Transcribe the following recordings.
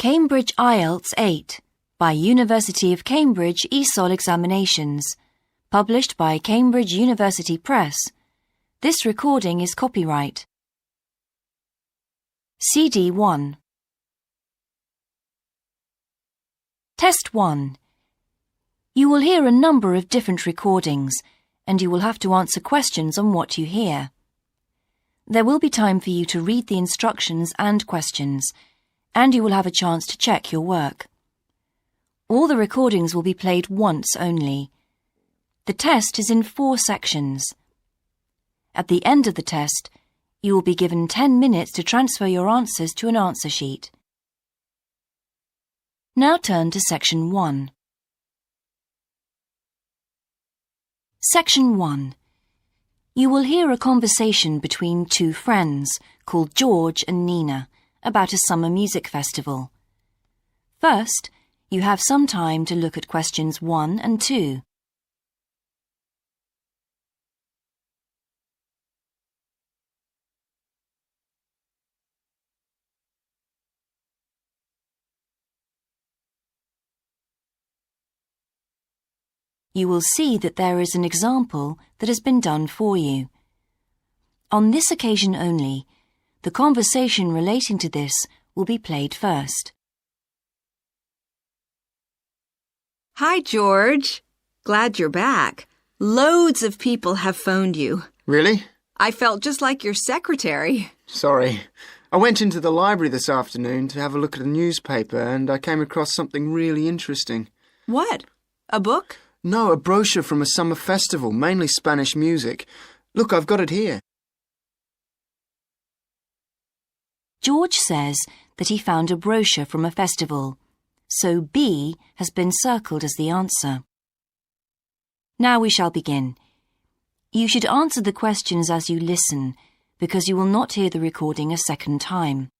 Cambridge IELTS 8 by University of Cambridge ESOL Examinations, published by Cambridge University Press. This recording is copyright. CD 1. Test 1. You will hear a number of different recordings, and you will have to answer questions on what you hear. There will be time for you to read the instructions and questions, and you will have a chance to check your work. All the recordings will be played once only. The test is in 4 sections. At the end of the test, you will be given 10 minutes to transfer your answers to an answer sheet. Now turn to Section 1. Section 1. You will hear a conversation between 2 friends called George and Nina about a summer music festival. First, you have some time to look at questions 1 and 2. You will see that there is an example that has been done for you. On this occasion only, the conversation relating to this will be played first. Hi, George. Glad you're back. Loads of people have phoned you. Really? I felt just like your secretary. Sorry. I went into the library this afternoon to have a look at a newspaper and I came across something really interesting. What? A book? No, a brochure from a summer festival, mainly Spanish music. Look, I've got it here. George says that he found a brochure from a festival, so B has been circled as the answer. Now we shall begin. You should answer the questions as you listen, because you will not hear the recording a second time.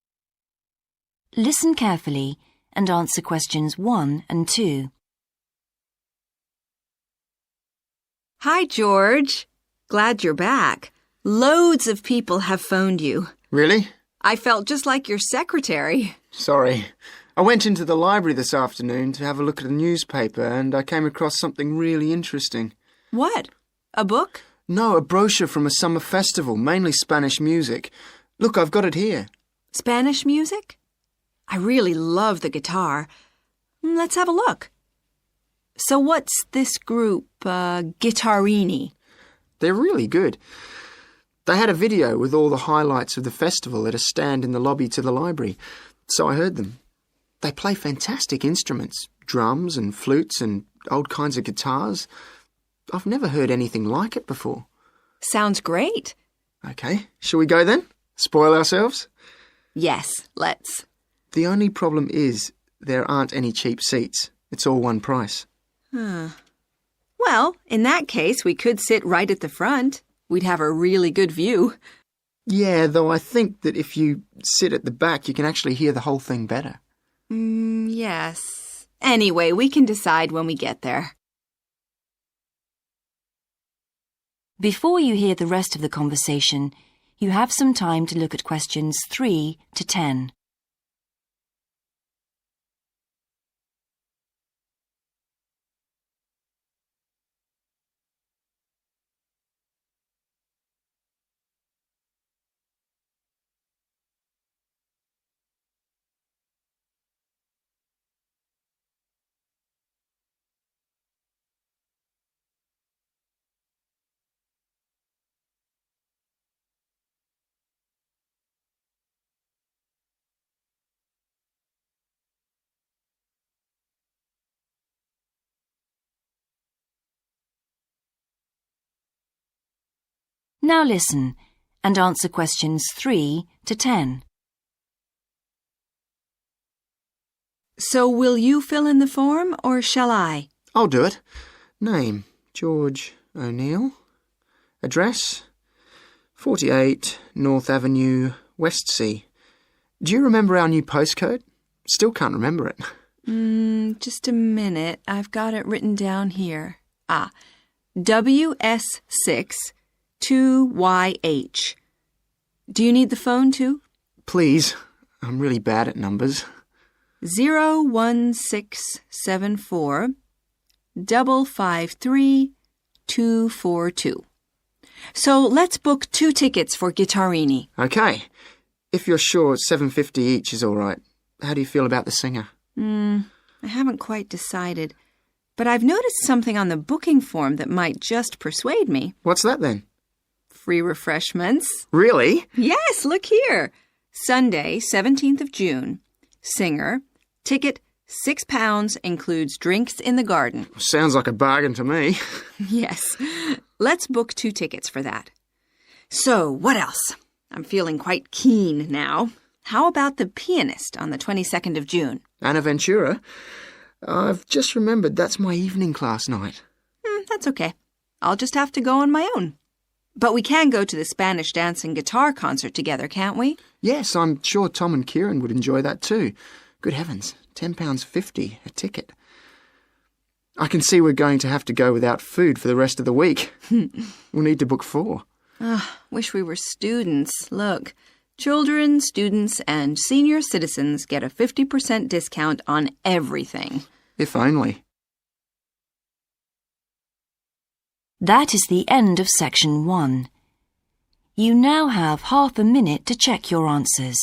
Listen carefully and answer questions 1 and 2. Hi, George. Glad you're back. Loads of people have phoned you. Really? I felt just like your secretary. Sorry. I went into the library this afternoon to have a look at a newspaper and I came across something really interesting. What? A book? No, a brochure from a summer festival, mainly Spanish music. Look, I've got it here. Spanish music? I really love the guitar. Let's have a look. So what's this group, Guittarini? They're really good. They had a video with all the highlights of the festival at a stand in the lobby to the library, so I heard them. They play fantastic instruments, drums and flutes and old kinds of guitars. I've never heard anything like it before. Sounds great. Okay, shall we go then? Spoil ourselves? Yes, let's. The only problem is there aren't any cheap seats. It's all one price. Well, in that case, we could sit right at the front. We'd have a really good view. Yeah, though I think that if you sit at the back, you can actually hear the whole thing better. Yes. Anyway, we can decide when we get there. Before you hear the rest of the conversation, you have some time to look at questions 3 to 10. Now listen and answer questions 3 to 10. So will you fill in the form or shall I? I'll do it. Name, George O'Neill. Address, 48 North Avenue, Westsea. Do you remember our new postcode? Still can't remember it. Just a minute. I've got it written down here. WS6 2YH. Do you need the phone too? Please. I'm really bad at numbers. 01674 553 242. So let's book 2 tickets for Guitarini. Okay. If you're sure $7.50 each is all right, how do you feel about the singer? I haven't quite decided, but I've noticed something on the booking form that might just persuade me. What's that then? Free refreshments. Really? Yes, look here. Sunday, 17th of June. Singer. Ticket, £6, includes drinks in the garden. Sounds like a bargain to me. Yes. Let's book 2 tickets for that. So, what else? I'm feeling quite keen now. How about the pianist on the 22nd of June? Anna Ventura? I've just remembered that's my evening class night. That's okay. I'll just have to go on my own. But we can go to the Spanish dance and guitar concert together, can't we? Yes, I'm sure Tom and Kieran would enjoy that too. Good heavens, £10.50 a ticket. I can see we're going to have to go without food for the rest of the week. We'll need to book 4. Wish we were students. Look, children, students, and senior citizens get a 50% discount on everything. If only. That is the end of section 1. You now have half a minute to check your answers.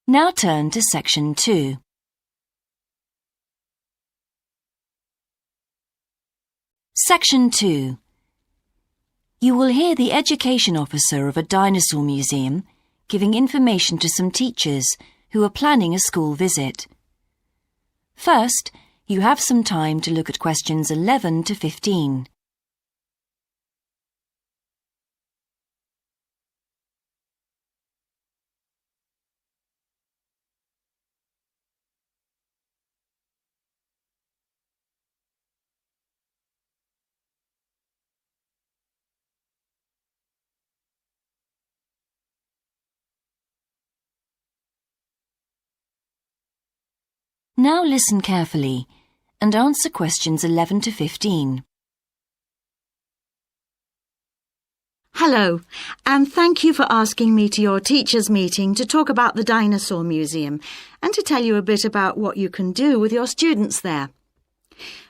Now turn to section 2. Section 2. You will hear the education officer of a dinosaur museum giving information to some teachers who are planning a school visit. First, you have some time to look at questions 11 to 15. Now listen carefully and answer questions 11 to 15. Hello, and thank you for asking me to your teachers' meeting to talk about the Dinosaur Museum and to tell you a bit about what you can do with your students there.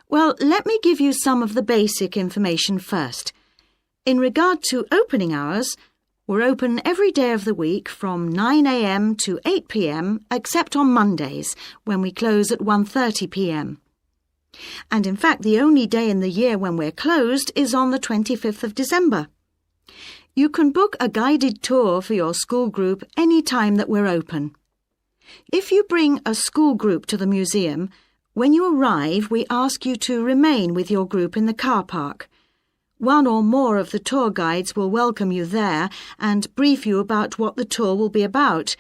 Well, let me give you some of the basic information first. In regard to opening hours, we're open every day of the week from 9 a.m. to 8 p.m. except on Mondays, when we close at 1:30 p.m. And in fact, the only day in the year when we're closed is on the 25th of December. You can book a guided tour for your school group any time that we're open. If you bring a school group to the museum, when you arrive, we ask you to remain with your group in the car park. One or more of the tour guides will welcome you there and brief you about what the tour will be about.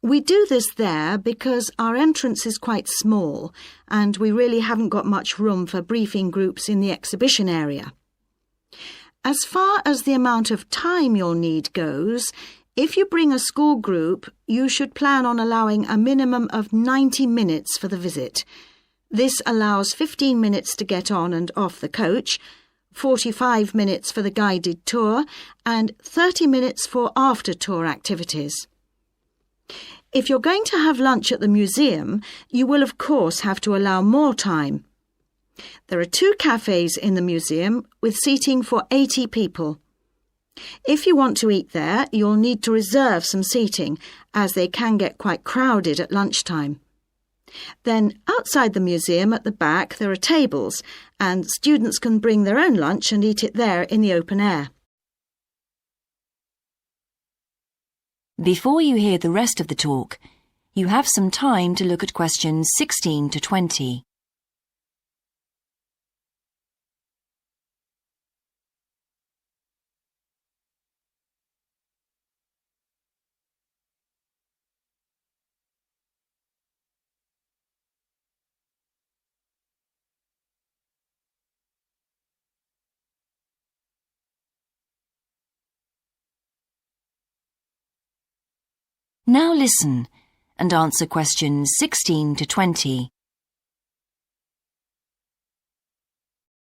We do this there because our entrance is quite small and we really haven't got much room for briefing groups in the exhibition area. As far as the amount of time you'll need goes, if you bring a school group, you should plan on allowing a minimum of 90 minutes for the visit. This allows 15 minutes to get on and off the coach, 45 minutes for the guided tour, and 30 minutes for after-tour activities. If you're going to have lunch at the museum, you will of course have to allow more time. There are 2 cafes in the museum with seating for 80 people. If you want to eat there, you'll need to reserve some seating, as they can get quite crowded at lunchtime. Then, outside the museum at the back, there are tables, and students can bring their own lunch and eat it there in the open air. Before you hear the rest of the talk, you have some time to look at questions 16 to 20. Now listen and answer questions 16 to 20.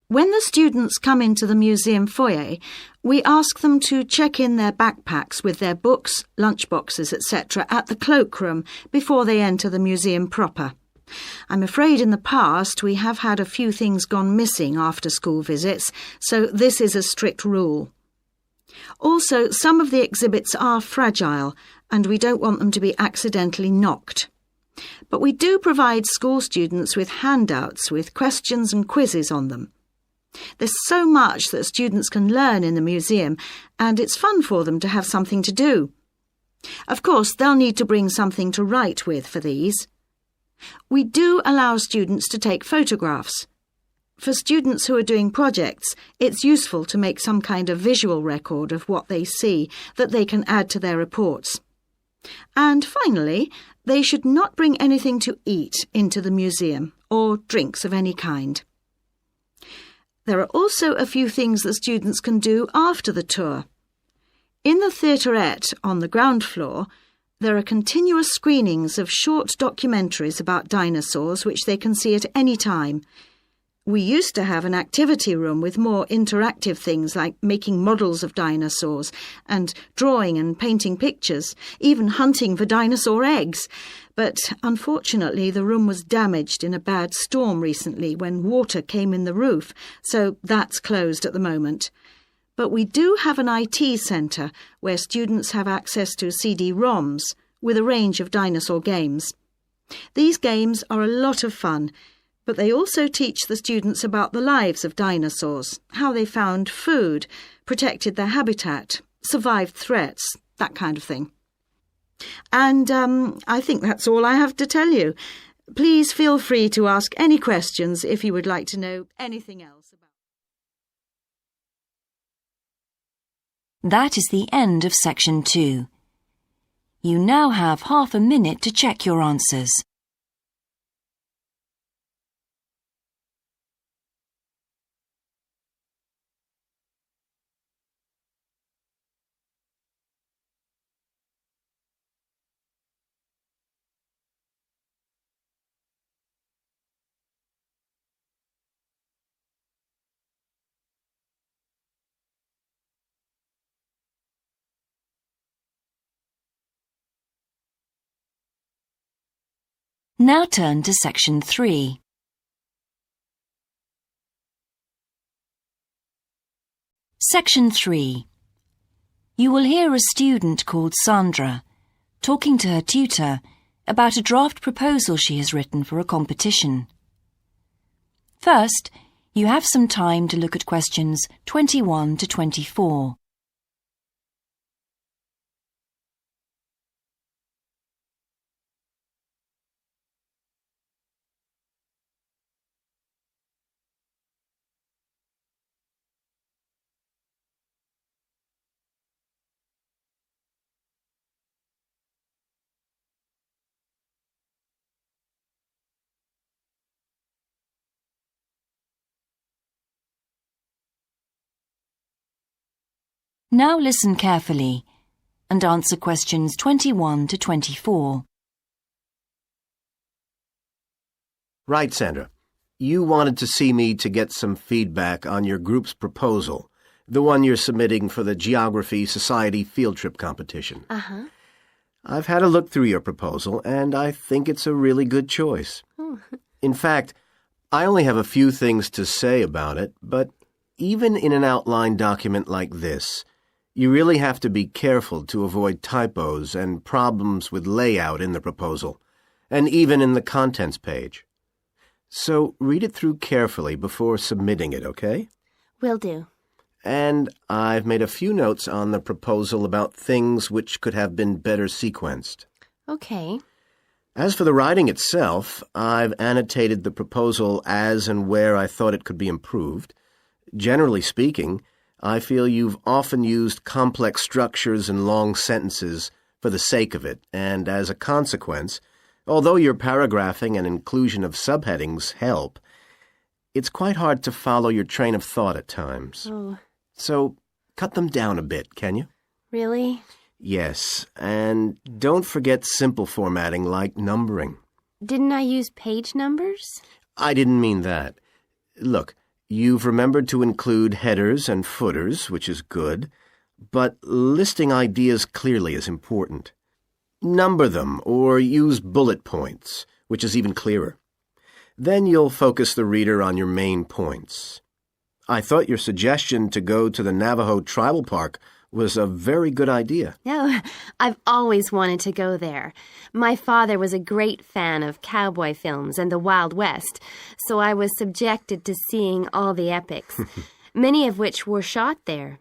When the students come into the museum foyer, we ask them to check in their backpacks with their books, lunchboxes, etc. at the cloakroom before they enter the museum proper. I'm afraid in the past we have had a few things gone missing after school visits, so this is a strict rule. Also, some of the exhibits are fragile and we don't want them to be accidentally knocked. But we do provide school students with handouts with questions and quizzes on them. There's so much that students can learn in the museum, and it's fun for them to have something to do. Of course, they'll need to bring something to write with for these. We do allow students to take photographs. For students who are doing projects, it's useful to make some kind of visual record of what they see that they can add to their reports. And finally, they should not bring anything to eat into the museum, or drinks of any kind. There are also a few things that students can do after the tour. In the theaterette on the ground floor, there are continuous screenings of short documentaries about dinosaurs which they can see at any time. We used to have an activity room with more interactive things like making models of dinosaurs and drawing and painting pictures, even hunting for dinosaur eggs. But unfortunately, the room was damaged in a bad storm recently when water came in the roof, so that's closed at the moment. But we do have an IT centre where students have access to CD-ROMs with a range of dinosaur games. These games are a lot of fun, but they also teach the students about the lives of dinosaurs, how they found food, protected their habitat, survived threats, that kind of thing. And I think that's all I have to tell you. Please feel free to ask any questions if you would like to know anything else about. That is the end of section 2. You now have half a minute to check your answers. Now turn to section 3. Section 3. You will hear a student called Sandra talking to her tutor about a draft proposal she has written for a competition. First, you have some time to look at questions 21 to 24. Now listen carefully and answer questions 21 to 24. Right, Sandra. You wanted to see me to get some feedback on your group's proposal, the one you're submitting for the Geography Society field trip competition. Uh-huh. I've had a look through your proposal, and I think it's a really good choice. In fact, I only have a few things to say about it, but even in an outline document like this, you really have to be careful to avoid typos and problems with layout in the proposal, and even in the contents page. So read it through carefully before submitting it, okay? Will do. And I've made a few notes on the proposal about things which could have been better sequenced. Okay. As for the writing itself, I've annotated the proposal as and where I thought it could be improved. Generally speaking, I feel you've often used complex structures and long sentences for the sake of it, and as a consequence, although your paragraphing and inclusion of subheadings help, it's quite hard to follow your train of thought at times. Oh, So cut them down a bit, can you? really? Yes, and don't forget simple formatting like numbering. Didn't I use page numbers? I didn't mean that. Look, you've remembered to include headers and footers, which is good, but listing ideas clearly is important. Number them or use bullet points, which is even clearer. Then you'll focus the reader on your main points. I thought your suggestion to go to the Navajo Tribal Park was a very good idea. No, I've always wanted to go there. My father was a great fan of cowboy films and the Wild West, so I was subjected to seeing all the epics, many of which were shot there.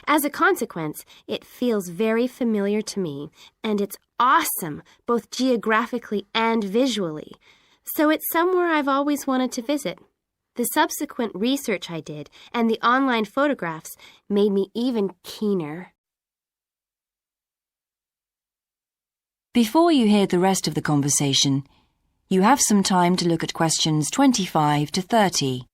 As a consequence, it feels very familiar to me, and it's awesome, both geographically and visually. So it's somewhere I've always wanted to visit. The subsequent research I did and the online photographs made me even keener. Before you hear the rest of the conversation, you have some time to look at questions 25 to 30.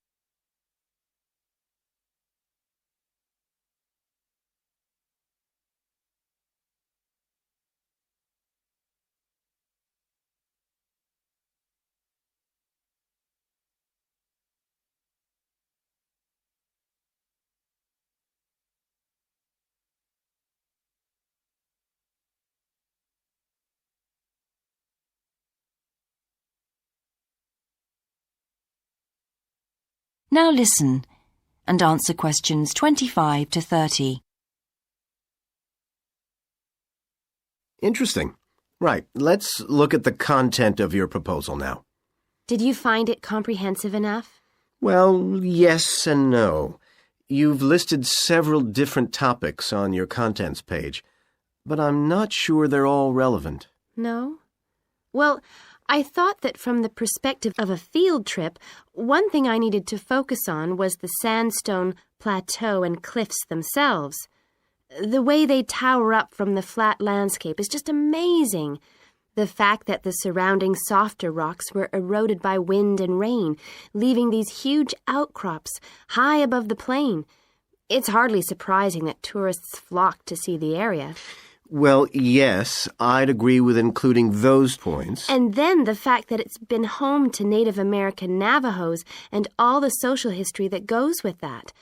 Now listen and answer questions 25 to 30. Interesting. Right, let's look at the content of your proposal now. Did you find it comprehensive enough? Well, yes and no. You've listed several different topics on your contents page, but I'm not sure they're all relevant. No? Well, I thought that from the perspective of a field trip, one thing I needed to focus on was the sandstone plateau and cliffs themselves. The way they tower up from the flat landscape is just amazing. The fact that the surrounding softer rocks were eroded by wind and rain, leaving these huge outcrops high above the plain. It's hardly surprising that tourists flock to see the area. Well, yes, I'd agree with including those points. And then the fact that it's been home to Native American Navajos and all the social history that goes with that.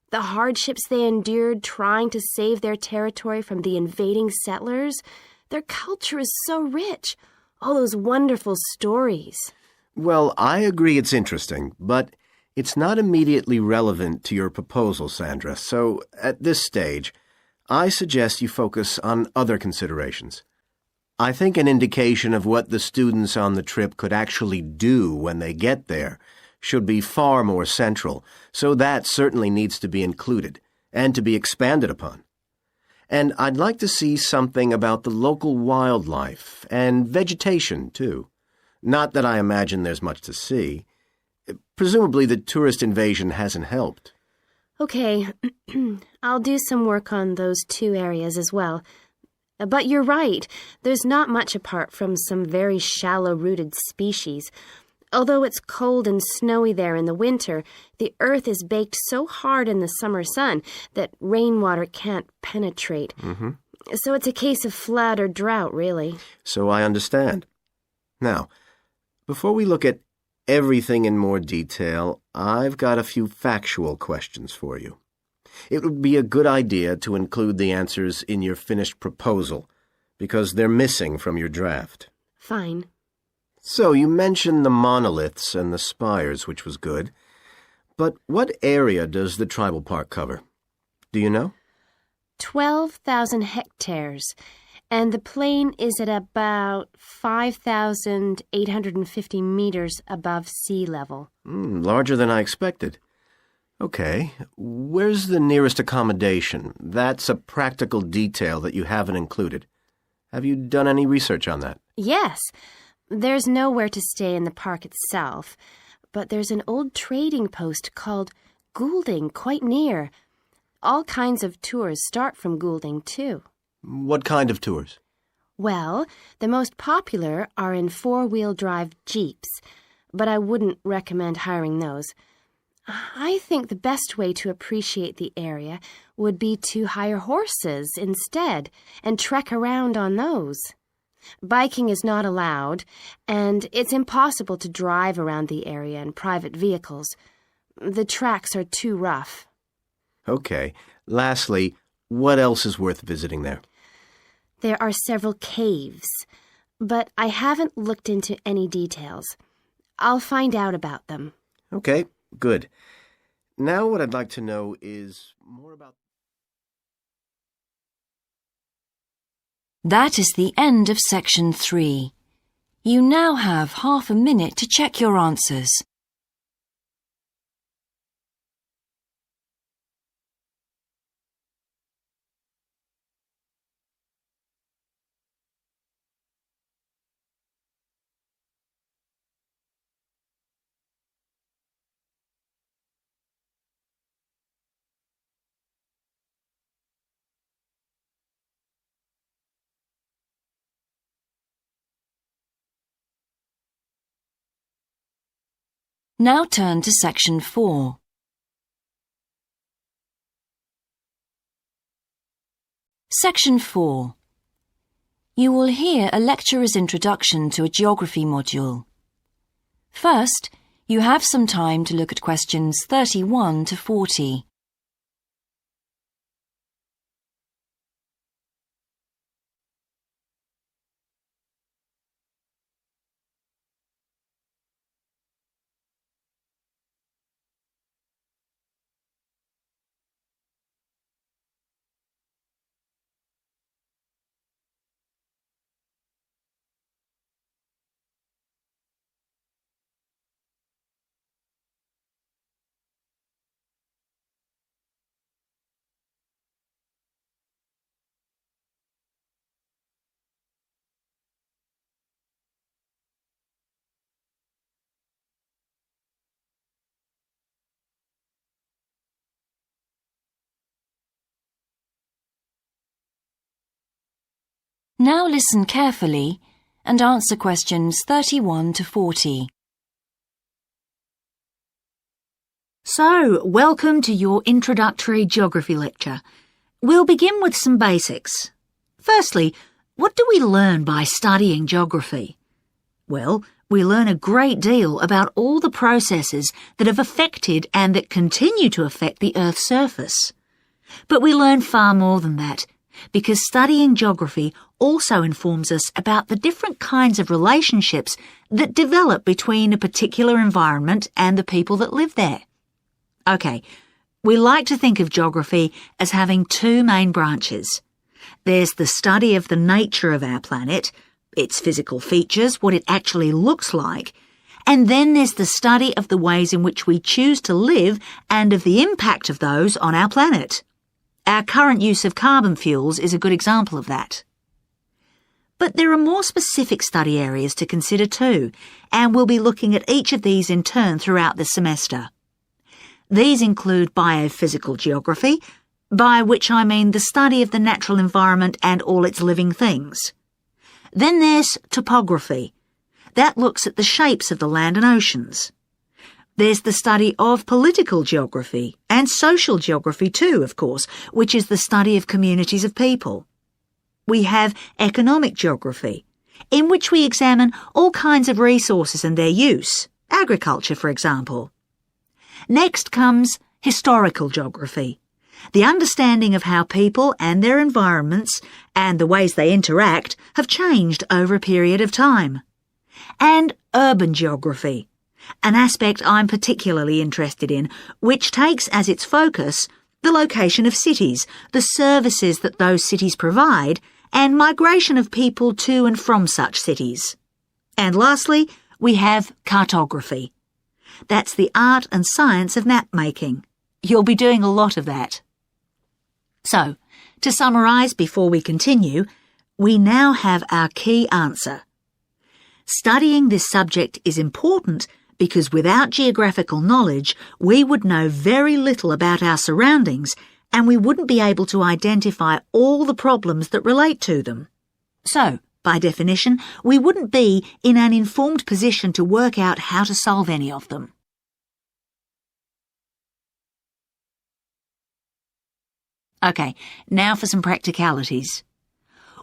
The hardships they endured trying to save their territory from the invading settlers. Their culture is so rich. All those wonderful stories. Well, I agree it's interesting, but it's not immediately relevant to your proposal, Sandra. So, at this stage, I suggest you focus on other considerations. I think an indication of what the students on the trip could actually do when they get there should be far more central, so that certainly needs to be included and to be expanded upon. And I'd like to see something about the local wildlife and vegetation, too. Not that I imagine there's much to see. Presumably the tourist invasion hasn't helped. Okay, I'll do some work on those two areas as well. But you're right, there's not much apart from some very shallow-rooted species. Although it's cold and snowy there in the winter, the earth is baked so hard in the summer sun that rainwater can't penetrate. So it's a case of flood or drought, really. So I understand. Now, before we look at everything in more detail, I've got a few factual questions for you. It would be a good idea to include the answers in your finished proposal, because they're missing from your draft. Fine. So you mentioned the monoliths and the spires, which was good. But what area does the tribal park cover? Do you know? 12,000 hectares, and the plain is at about 5,850 meters above sea level. Larger than I expected. Okay, where's the nearest accommodation? That's a practical detail that you haven't included. Have you done any research on that? Yes, there's nowhere to stay in the park itself, but there's an old trading post called Goulding quite near. All kinds of tours start from Goulding, too. What kind of tours? Well, the most popular are in four-wheel drive Jeeps, but I wouldn't recommend hiring those. I think the best way to appreciate the area would be to hire horses instead and trek around on those. Biking is not allowed, and it's impossible to drive around the area in private vehicles. The tracks are too rough. Okay. Lastly, what else is worth visiting there? There are several caves, but I haven't looked into any details. I'll find out about them. Okay, good. Now what I'd like to know is more about... That is the end of section 3. You now have half a minute to check your answers. Now turn to section 4. Section 4. You will hear a lecturer's introduction to a geography module. First, you have some time to look at questions 31 to 40. Now listen carefully and answer questions 31 to 40. So, welcome to your introductory geography lecture. We'll begin with some basics. Firstly, what do we learn by studying geography? Well, we learn a great deal about all the processes that have affected and that continue to affect the Earth's surface. But we learn far more than that, because studying geography also informs us about the different kinds of relationships that develop between a particular environment and the people that live there. Okay, we like to think of geography as having two main branches. There's the study of the nature of our planet, its physical features, what it actually looks like, and then there's the study of the ways in which we choose to live and of the impact of those on our planet. Our current use of carbon fuels is a good example of that. But there are more specific study areas to consider too, and we'll be looking at each of these in turn throughout the semester. These include biophysical geography, by which I mean the study of the natural environment and all its living things. Then there's topography. That looks at the shapes of the land and oceans. There's the study of political geography, and social geography too, of course, which is the study of communities of people. We have economic geography, in which we examine all kinds of resources and their use, agriculture, for example. Next comes historical geography, the understanding of how people and their environments and the ways they interact have changed over a period of time. And urban geography, an aspect I'm particularly interested in, which takes as its focus the location of cities, the services that those cities provide, and migration of people to and from such cities. And lastly, we have cartography. That's the art and science of map making. You'll be doing a lot of that. So, to summarise before we continue, we now have our key answer. Studying this subject is important because without geographical knowledge, we would know very little about our surroundings and we wouldn't be able to identify all the problems that relate to them. So, by definition, we wouldn't be in an informed position to work out how to solve any of them. OK, now for some practicalities.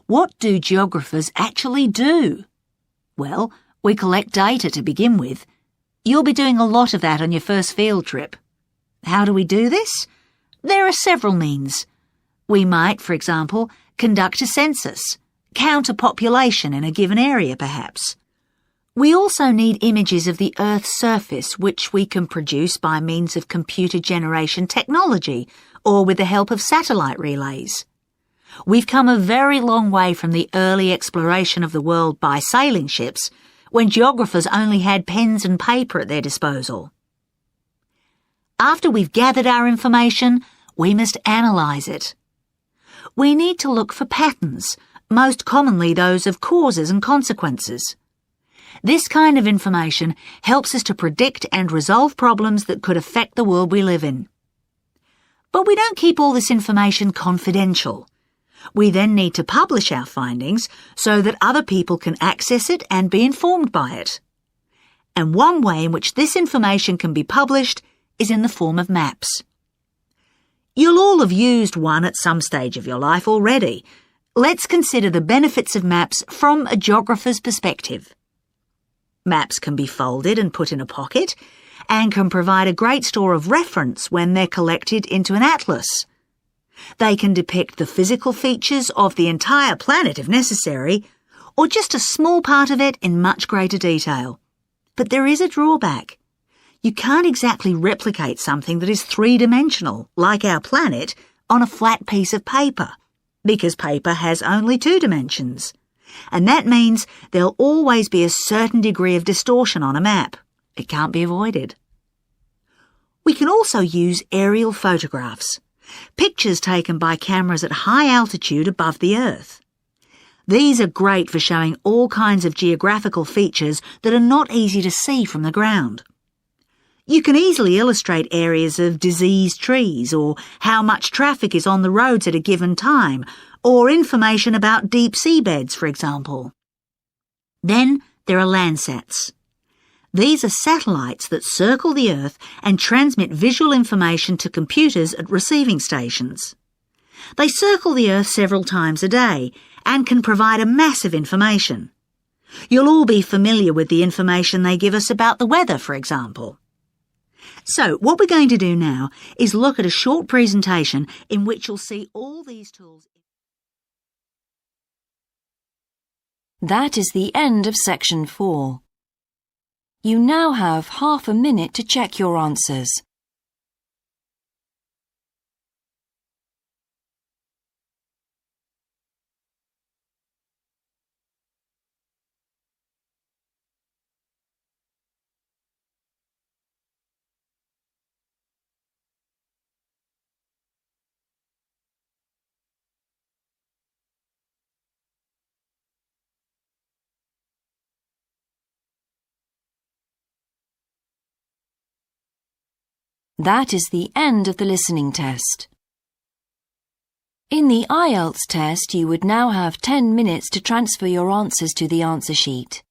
What do geographers actually do? Well, we collect data to begin with. You'll be doing a lot of that on your first field trip. How do we do this? There are several means. We might, for example, conduct a census, count a population in a given area perhaps. We also need images of the Earth's surface which we can produce by means of computer generation technology or with the help of satellite relays. We've come a very long way from the early exploration of the world by sailing ships, when geographers only had pens and paper at their disposal. After we've gathered our information, we must analyse it. We need to look for patterns, most commonly those of causes and consequences. This kind of information helps us to predict and resolve problems that could affect the world we live in. But we don't keep all this information confidential. We then need to publish our findings so that other people can access it and be informed by it. And one way in which this information can be published is in the form of maps. You'll all have used one at some stage of your life already. Let's consider the benefits of maps from a geographer's perspective. Maps can be folded and put in a pocket and can provide a great store of reference when they're collected into an atlas. They can depict the physical features of the entire planet if necessary, or just a small part of it in much greater detail. But there is a drawback. You can't exactly replicate something that is three-dimensional, like our planet, on a flat piece of paper, because paper has only 2 dimensions. And that means there'll always be a certain degree of distortion on a map. It can't be avoided. We can also use aerial photographs, pictures taken by cameras at high altitude above the Earth. These are great for showing all kinds of geographical features that are not easy to see from the ground. You can easily illustrate areas of diseased trees, or how much traffic is on the roads at a given time, or information about deep seabeds, for example. Then there are Landsats. These are satellites that circle the Earth and transmit visual information to computers at receiving stations. They circle the Earth several times a day and can provide a massive information. You'll all be familiar with the information they give us about the weather, for example. So what we're going to do now is look at a short presentation in which you'll see all these tools. That is the end of section 4. You now have half a minute to check your answers. That is the end of the listening test. In the IELTS test, you would now have 10 minutes to transfer your answers to the answer sheet.